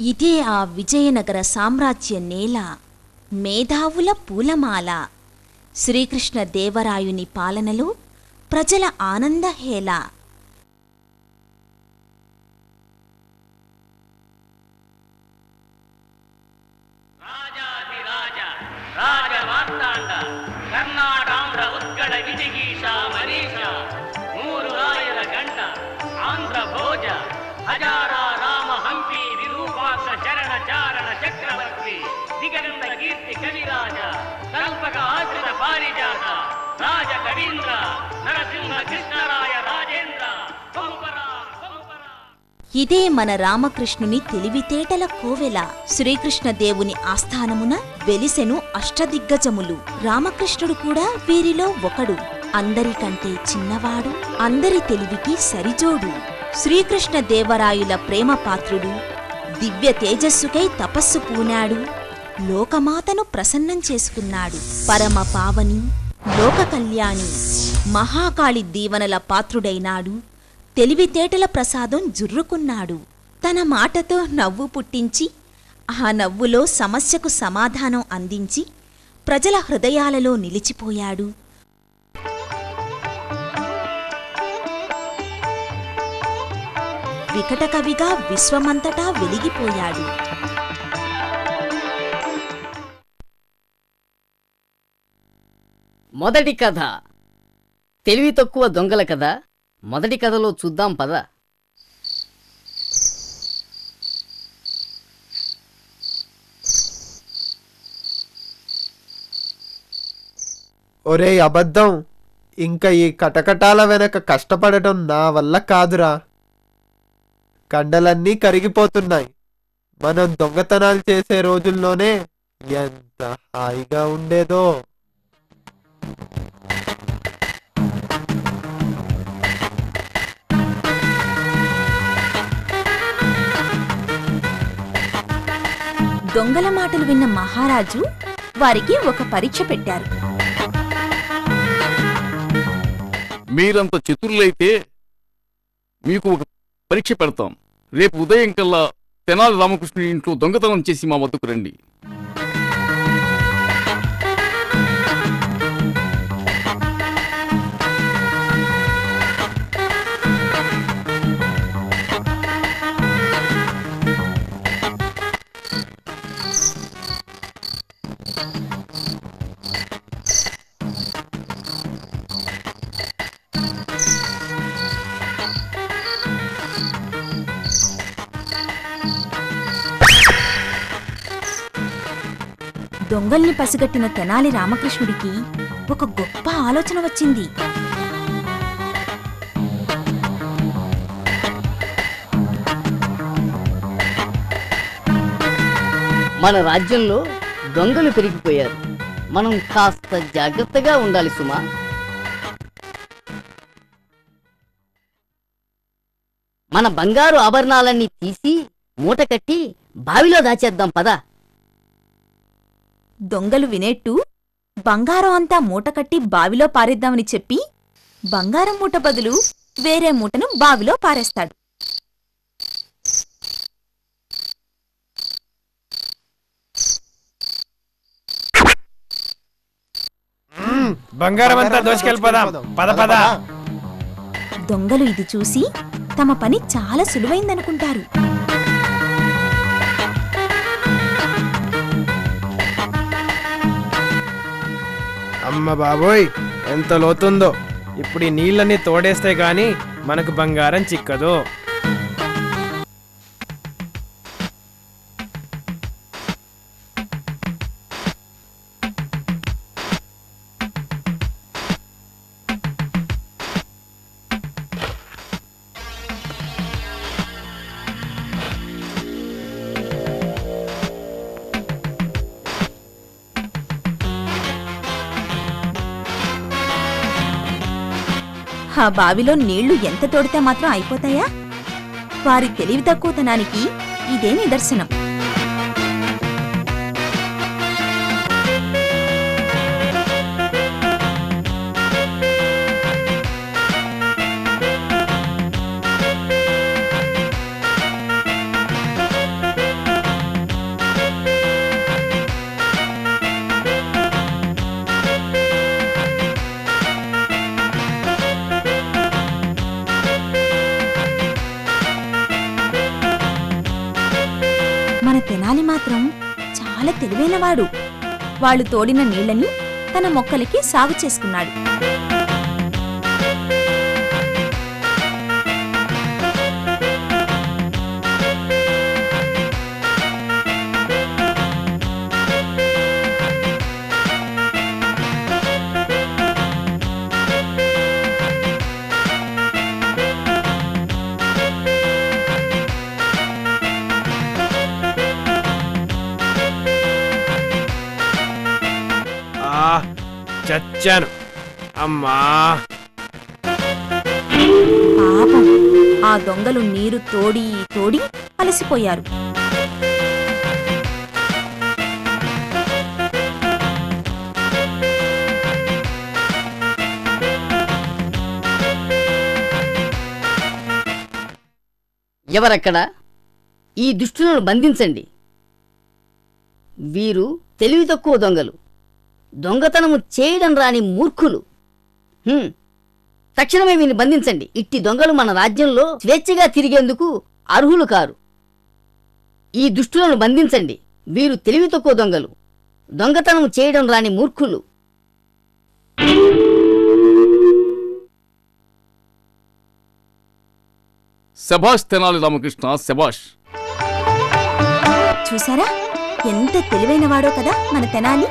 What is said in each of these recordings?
ఇదే ఆ విజయనగర సామ్రాజ్య నేల, మేధావుల పూలమాల. శ్రీకృష్ణ దేవరాయుని పాలనలో ప్రజల ఆనందహేళ. ఇదే మన రామకృష్ణుని తెలివితేటల కోవెల. శ్రీకృష్ణదేవుని ఆస్థానమున వెలిసెను అష్టదిగ్గజములు. రామకృష్ణుడు కూడా వీరిలో ఒకడు. అందరికంటే చిన్నవాడు, అందరి తెలివికి సరిజోడు. శ్రీకృష్ణదేవరాయుల ప్రేమపాత్రుడు, దివ్య తేజస్సుకై తపస్సు పూనాడు. లోకమాతను ప్రసన్నం చేసుకున్నాడు. పరమ పావని, లోక కళ్యాణి, మహాకాళి దీవనల పాత్రుడైనాడు. తెలివితేటల ప్రసాదం జుర్రుకున్నాడు. తన మాటతో నవ్వు పుట్టించి, ఆ నవ్వులో సమస్యకు సమాధానం అందించి ప్రజల హృదయాలలో నిలిచిపోయాడు. వికటకవిగా విశ్వమంతటా వెలిగిపోయాడు. మొదటి కథ తెలివి తక్కువ దొంగల కథ. మొదటి కథలో చూద్దాం పద. ఒరే అబద్ధం, ఇంకా ఈ కటకటాల వెనక కష్టపడటం నా వల్ల కాదురా. కండలన్నీ కరిగిపోతున్నాయి. మనం దొంగతనాలు చేసే రోజుల్లోనే ఎంత హాయిగా ఉండేదో. దొంగల మాటలు విన్న మహారాజు వారికి ఒక పరీక్ష పెట్టారు. మీరంత చతురులైతే మీకు ఒక పరీక్ష పెడతాం. రేపు ఉదయం కల్లా తెనాలి రామకృష్ణుడి ఇంట్లో దొంగతనం చేసి మా వద్దకు రండి. దొంగల్ని పసిగట్టిన తెనాలి రామకృష్ణుడికి ఒక గొప్ప ఆలోచన వచ్చింది. మన రాజ్యంలో దొంగలు పెరిగిపోయారు. మనం కాస్త జాగ్రత్తగా ఉండాలి సుమా. మన బంగారు ఆభరణాలన్నీ తీసి మూట కట్టి బావిలో దాచేద్దాం పద. దొంగలు వినేట్టు బంగారం అంతా మూటకట్టి బావిలో పారేద్దామని చెప్పి బంగారం మూట బదులు వేరే మూటను బావిలో పారేస్తాడు. బంగారం అంతా దోచుకెళ్ళిపోదాం పద పద. దొంగలు ఇది చూసి తమ పని చాలా సులువైందనుకుంటారు. అమ్మ బాబోయ్, ఎంత లోతుందో! ఇప్పుడు ఈ నీళ్ళని తోడేస్తే గాని మనకు బంగారం చిక్కదు. ఆ బావిలో నీళ్లు ఎంత తోడితే మాత్రం అయిపోతాయా? వారి తెలివి తక్కువతనానికి ఇదే నిదర్శనం. తెనాలి మాత్రం చాలా తెలివైనవాడు. వాళ్ళు తోడిన నీళ్ళని తన మొక్కలకి సాగు చేసుకున్నాడు. చచ్చాను అమ్మా. పాపం, ఆ దొంగలు నీరు తోడి తోడి అలసిపోయారు. ఎవరక్కడ? ఈ దుష్టులను బంధించండి. వీరు తెలివి తక్కువ దొంగలు, దొంగతనము చేయడం రాని మూర్ఖులు. తక్షణమే వీరిని బంధించండి. ఇట్టి దొంగలు మన రాజ్యంలో స్వేచ్ఛగా తిరిగేందుకు అర్హులు కారు. ఈ దుష్టులను బంధించండి. వీరు తెలివి తక్కువ దొంగలు, దొంగతనము చేయడం రాని మూర్ఖులు. శభాష్ తెనాలి రామకృష్ణ, శభాష్. చూసారా ఎంత తెలివైనవాడో కదా మన తెనాలి.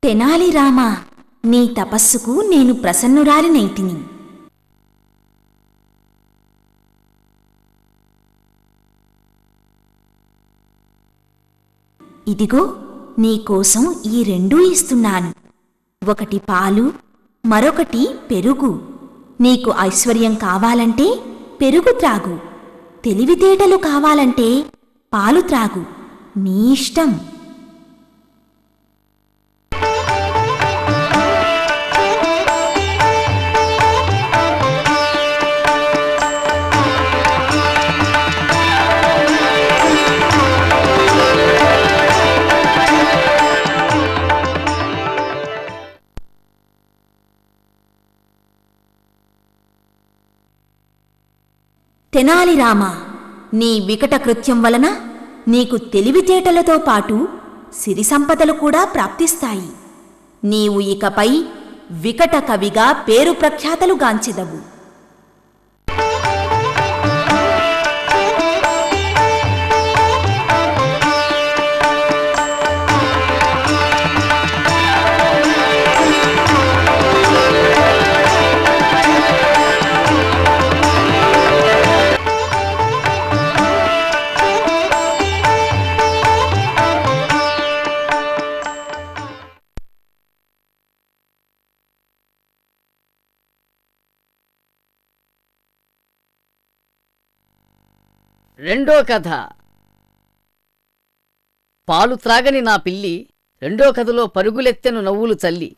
తెనాలి రామా, నీ తపస్సుకు నేను ప్రసన్నురాలినైతిని. ఇదిగో నీకోసం ఈ రెండూ ఇస్తున్నాను. ఒకటి పాలు, మరొకటి పెరుగు. నీకు ఐశ్వర్యం కావాలంటే పెరుగు త్రాగు, తెలివితేటలు కావాలంటే పాలు త్రాగు. నీ ఇష్టం. తెనాలి రామా, నీ వికట కృత్యం వలన నీకు తెలివితేటలతో పాటు సిరి సంపదలు కూడా ప్రాప్తిస్తాయి. నీవు ఇకపై వికట కవిగా పేరు ప్రఖ్యాతలు గాంచెదవు. రెండో కథ. పాలు త్రాగని నా పిల్లి రెండో కథలో పరుగులెత్తెను నవ్వులు చల్లి.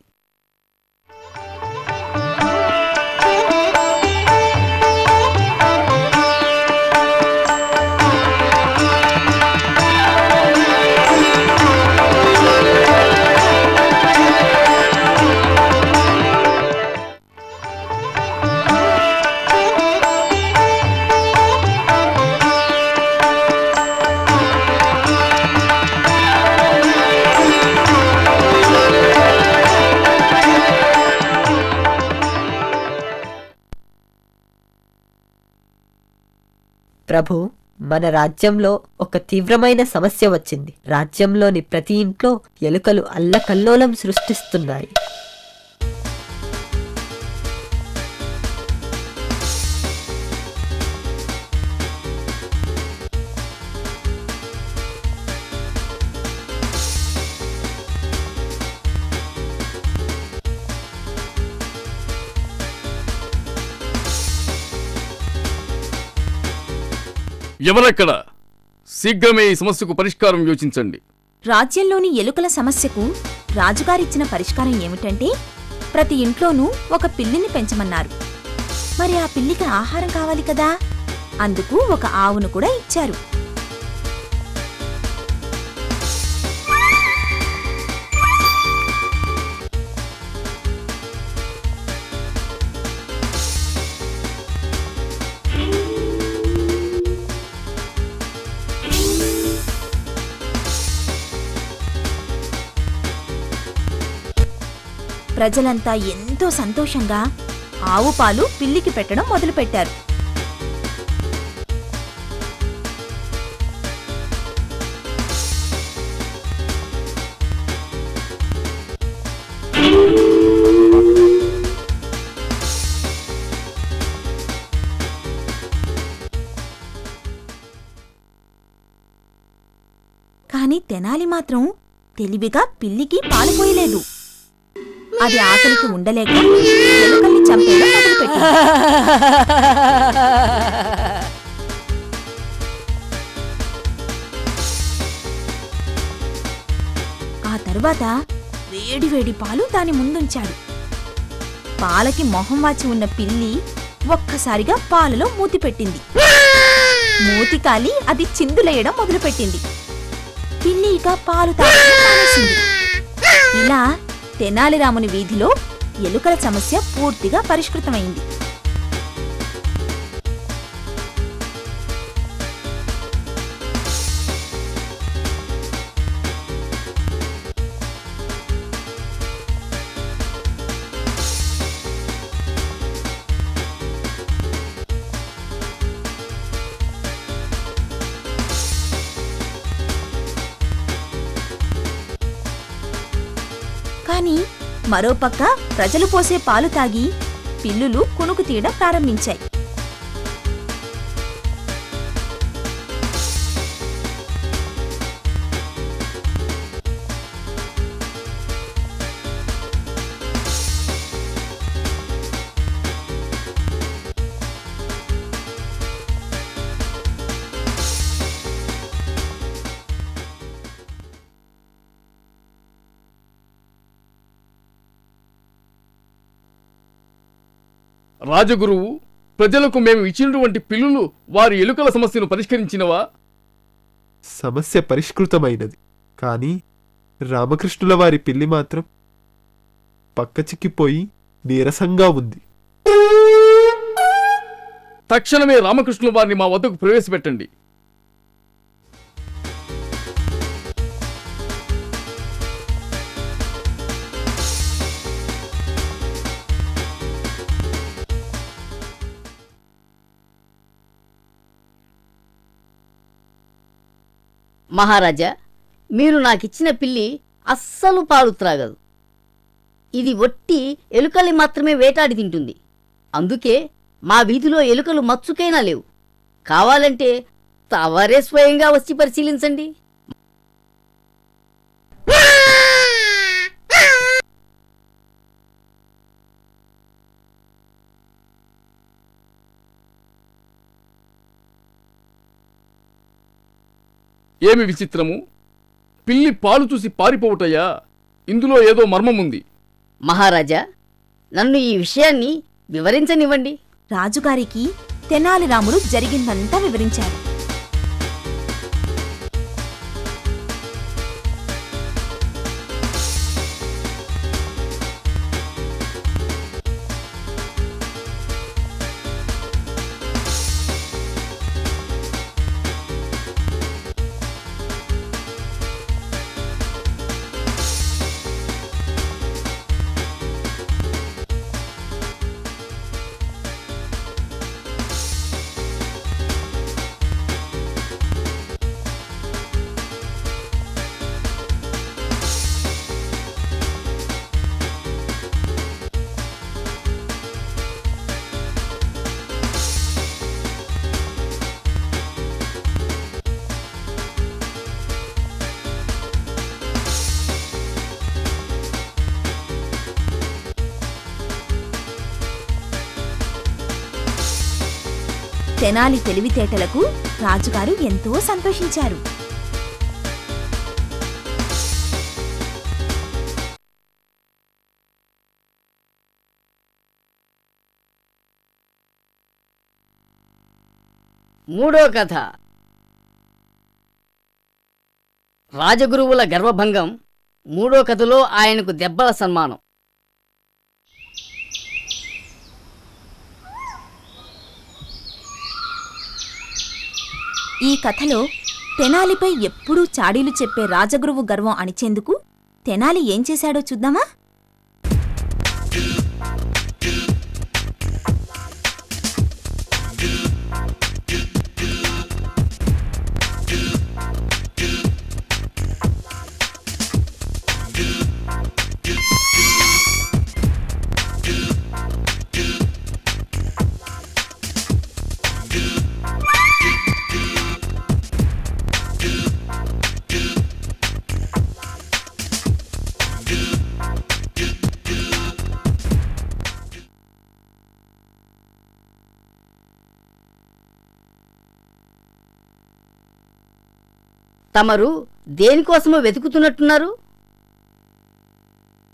ప్రభు, మన రాజ్యంలో ఒక తీవ్రమైన సమస్య వచ్చింది. రాజ్యంలోని ప్రతి ఇంట్లో ఎలుకలు అల్లకల్లోలం సృష్టిస్తున్నాయి. ఎవరక్కడ? శీఘ్రమే ఈ సమస్యకు పరిష్కారం యోచించండి. రాజ్యంలోని ఎలుకల సమస్యకు రాజుగారిచ్చిన పరిష్కారం ఏమిటంటే ప్రతి ఇంట్లోనూ ఒక పిల్లిని పెంచమన్నారు. మరి ఆ పిల్లికి ఆహారం కావాలి కదా, అందుకు ఒక ఆవును కూడా ఇచ్చారు. ప్రజలంతా ఎంతో సంతోషంగా ఆవు పాలు పిల్లికి పెట్టడం మొదలుపెట్టారు. కాని తెనాలి మాత్రం తెలివిగా పిల్లికి పాలు పోయలేదు. అది ఆకలికి ఉండలేక ఎలుకల్ని చంపేయడం మొదలుపెట్టింది. ఆ తరువాత వేడివేడి పాలు దాని ముందుంచాడు. పాలకి మొహం వాచి ఉన్న పిల్లి ఒక్కసారిగా పాలలో మూతి పెట్టింది. మూతి కాలి అది చిందులేయడం మొదలుపెట్టింది. పిల్లి ఇక పాలు తాగడం మానేసింది. ఇలా తెనాలిరాముని వీధిలో ఎలుకల సమస్య పూర్తిగా పరిష్కృతమైంది. కానీ మరోపక్క ప్రజలు పోసే పాలు తాగి పిల్లులు కునుకు తీయడం ప్రారంభించాయి. రాజగురువు, ప్రజలకు మేము ఇచ్చినటువంటి పిల్లులు వారి ఎలుకల సమస్యను పరిష్కరించినవా? సమస్య పరిష్కృతమైనది. కానీ రామకృష్ణుల వారి పిల్లి మాత్రం పక్కచిక్కిపోయి నీరసంగా ఉంది. తక్షణమే రామకృష్ణుల వారిని మా వద్దకు ప్రవేశపెట్టండి. మహారాజా, మీరు నాకిచ్చిన పిల్లి అస్సలు పాలు త్రాగదు. ఇది ఒట్టి ఎలుకల్ని మాత్రమే వేటాడి తింటుంది. అందుకే మా వీధిలో ఎలుకలు మచ్చుకైనా లేవు. కావాలంటే తవరే స్వయంగా వచ్చి పరిశీలించండి. ఏమి విచిత్రము! పిల్లి పాలు చూసి పారిపోవుటయ్యా? ఇందులో ఏదో మర్మముంది. మహారాజా, నన్ను ఈ విషయాన్ని వివరించనివ్వండి. రాజుగారికి తెనాలిరాముడు జరిగిందంతా వివరించాడు. తెనాలి తెలివితేటలకు రాజుగారు ఎంతో సంతోషించారు. మూడో కథ రాజగురువుల గర్వభంగం. మూడో కథలో ఆయనకు దెబ్బల సన్మానం. ఈ కథలో తెనాలిపై ఎప్పుడూ చాడీలు చెప్పే రాజగురువు గర్వం అణిచేందుకు తెనాలి ఏం చేశాడో చూద్దామా? తమరు దేనికోసమో వెతుకుతున్నట్టున్నారు?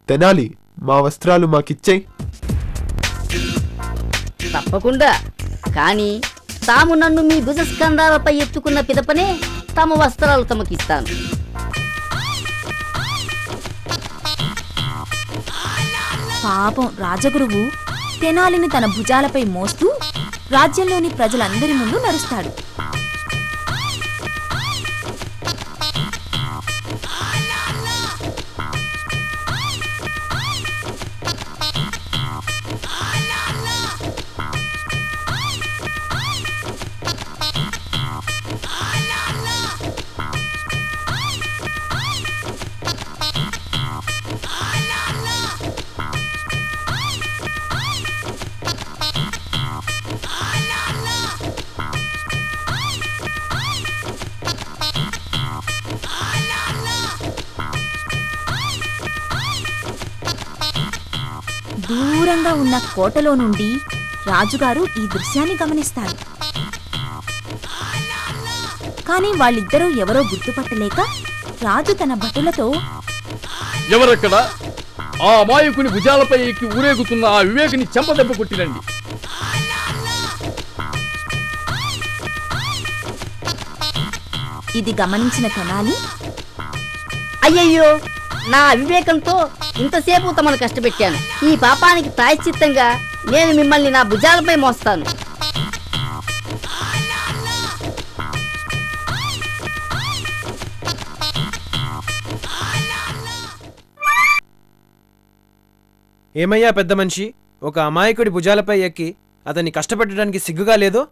తెనాలి, మా వస్త్రాలు మాకిచ్చేయ్. తప్పకుండా. కానీ తాము నన్ను మీ భుజస్కంధాలపై ఎత్తుకున్న పిదపనే తమ వస్త్రాలు తమకిస్తాను. పాపం రాజగురువు తెనాలిని తన భుజాలపై మోస్తూ రాజ్యంలోని ప్రజలందరి ముందు నడుస్తాడు. దూరంగా ఉన్న కోటలో నుండి రాజుగారు ఈ దృశ్యాన్ని గమనిస్తారు. కాని వాళ్ళిద్దరూ ఎవరో గుర్తుపట్టలేక రాజు తన భటులతో, ఎవరక్కడ? ఆ అమాయకుని భుజాలపై ఎక్కి ఊరేగుతున్న ఆ వివేకిని చెంపదెబ్బ కొట్టిరండి. ఇది గమనించిన తెనాలి, అయ్యయ్యో, నా అవివేకంతో ఇంతసేపు తమను కష్టపెట్టాను. ఈ పాపానికి ప్రాయశ్చిత్తంగా నేను మిమ్మల్ని నా భుజాలపై మోస్తాను. ఏమయ్యా పెద్ద మనిషి, ఒక అమాయకుడి భుజాలపై ఎక్కి అతన్ని కష్టపెట్టడానికి సిగ్గుగా లేదో?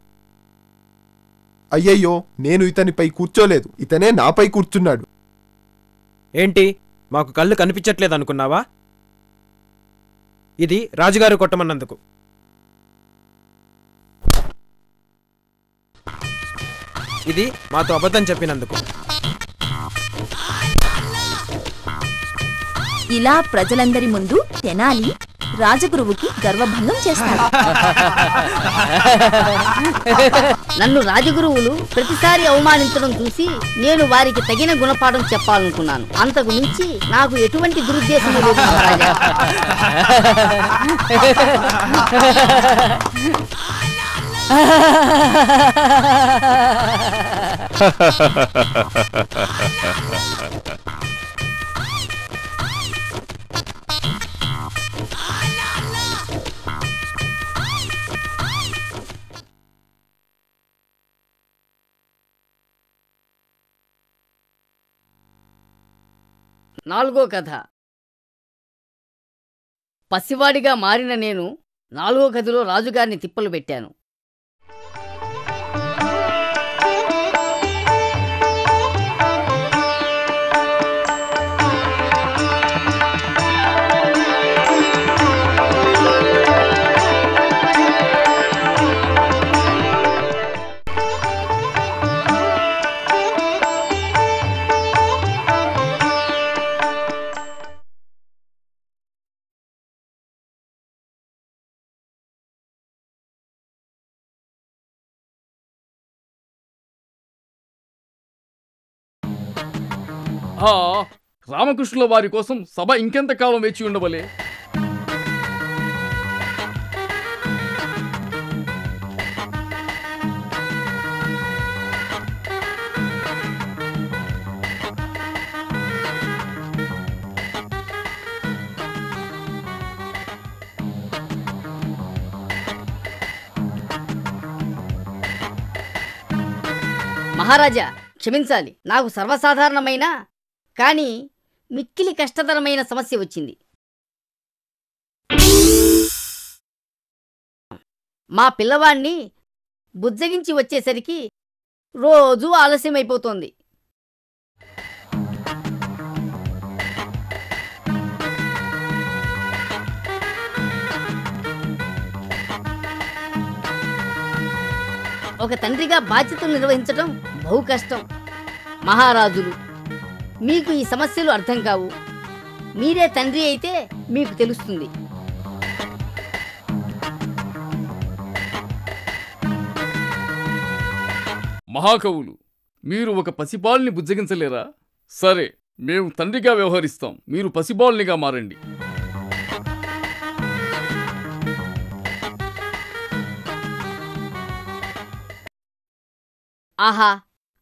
అయ్యయ్యో, నేను ఇతనిపై కూర్చోలేదు, ఇతనే నాపై కూర్చున్నాడు. ఏంటి, మాకు కళ్ళు కనిపించట్లేదు అనుకున్నావా? ఇది రాజుగారు కొట్టమన్నందుకు. ఇది మాతో అబద్ధం చెప్పినందుకు. ఇలా ప్రజలందరి ముందు తెనాలి రాజగురువుకి గర్వభంగం చేస్తాడు. నన్ను రాజగురువులు ప్రతిసారి అవమానించడం చూసి నేను వారికి తగిన గుణపాఠం చెప్పాలనుకున్నాను. అంతకు మించి నాకు ఎటువంటి దురుద్దేశం లేదు మహారాజా. నాలుగో కథ. పసివాడిగా మారిన నేను 4వ కథలో రాజుగారిని తిప్పలు పెట్టాను. ఆ రామకృష్ణుల వారి కోసం సభ ఇంకెంతకాలం వేచి ఉండవలే? మహారాజా, క్షమించాలి. నాకు సర్వసాధారణమైన కానీ మిక్కిలి కష్టతరమైన సమస్య వచ్చింది. మా పిల్లవాణ్ణి బుజ్జగించి వచ్చేసరికి రోజూ ఆలస్యమైపోతోంది. ఒక తండ్రిగా బాధ్యతలు నిర్వహించడం బహు కష్టం. మహారాజులు, మీకు ఈ సమస్యలు అర్థం కావు. మీరే తండ్రి అయితే మీకు తెలుస్తుంది. మహాకవులు, మీరు ఒక పసిబాల్ని బుజ్జగించలేరా? సరే, మేము తండ్రిగా వ్యవహరిస్తాం, మీరు పసిబాల్నిగా మారండి. ఆహా,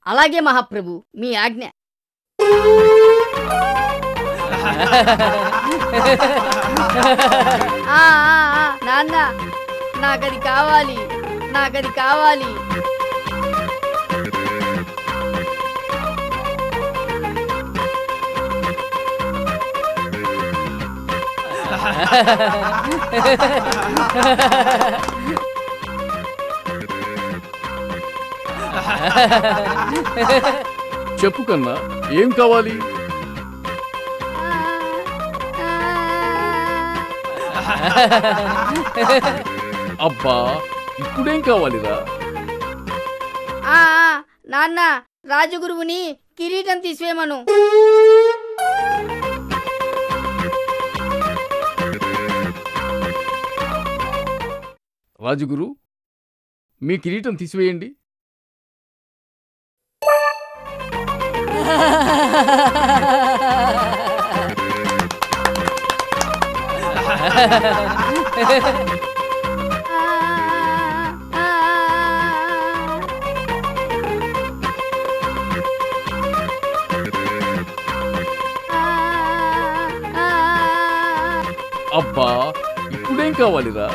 అలాగే మహాప్రభు, మీ ఆజ్ఞ. నాన్న, నాకది కావాలి, నాకది కావాలి. చెప్పు కన్నా, ఏం కావాలి? అబ్బా, ఇప్పుడేం కావాలిరా? నాన్న, రాజగురువుని కిరీటం తీసివేమను. రాజుగురు, మీ కిరీటం తీసివేయండి. అబ్బా, ఇప్పుడేం కావాలిరా?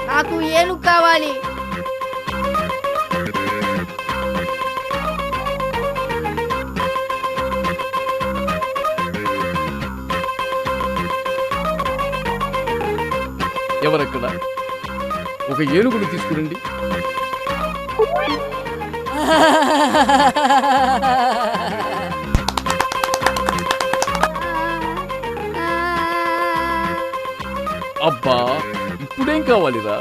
నాకు ఏనుగు కావాలి. ఎవరక్కడ? ఒక ఏనుగును తీసుకురండి. అబ్బా, ఇప్పుడేం కావాలిరా?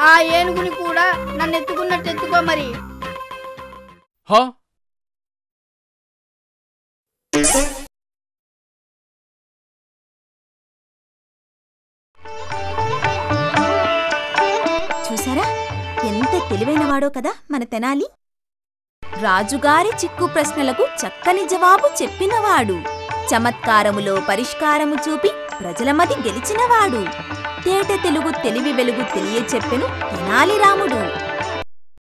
ఆ ఏనుగుని కూడా నన్ను ఎత్తుకున్నట్టు ఎత్తుకో మరి. హా, చూసారా, ఎంత తెలివైనవాడో కదా మన తెనాలి. రాజుగారి చిక్కు ప్రశ్నలకు చక్కని జవాబు చెప్పినవాడు, చమత్కారములో పరిష్కారము చూపి ప్రజల మది గెలిచినవాడు, తేట తెలుగు తెలివి వెలుగు తెలియచెప్పెను తెనాలి రాముడు.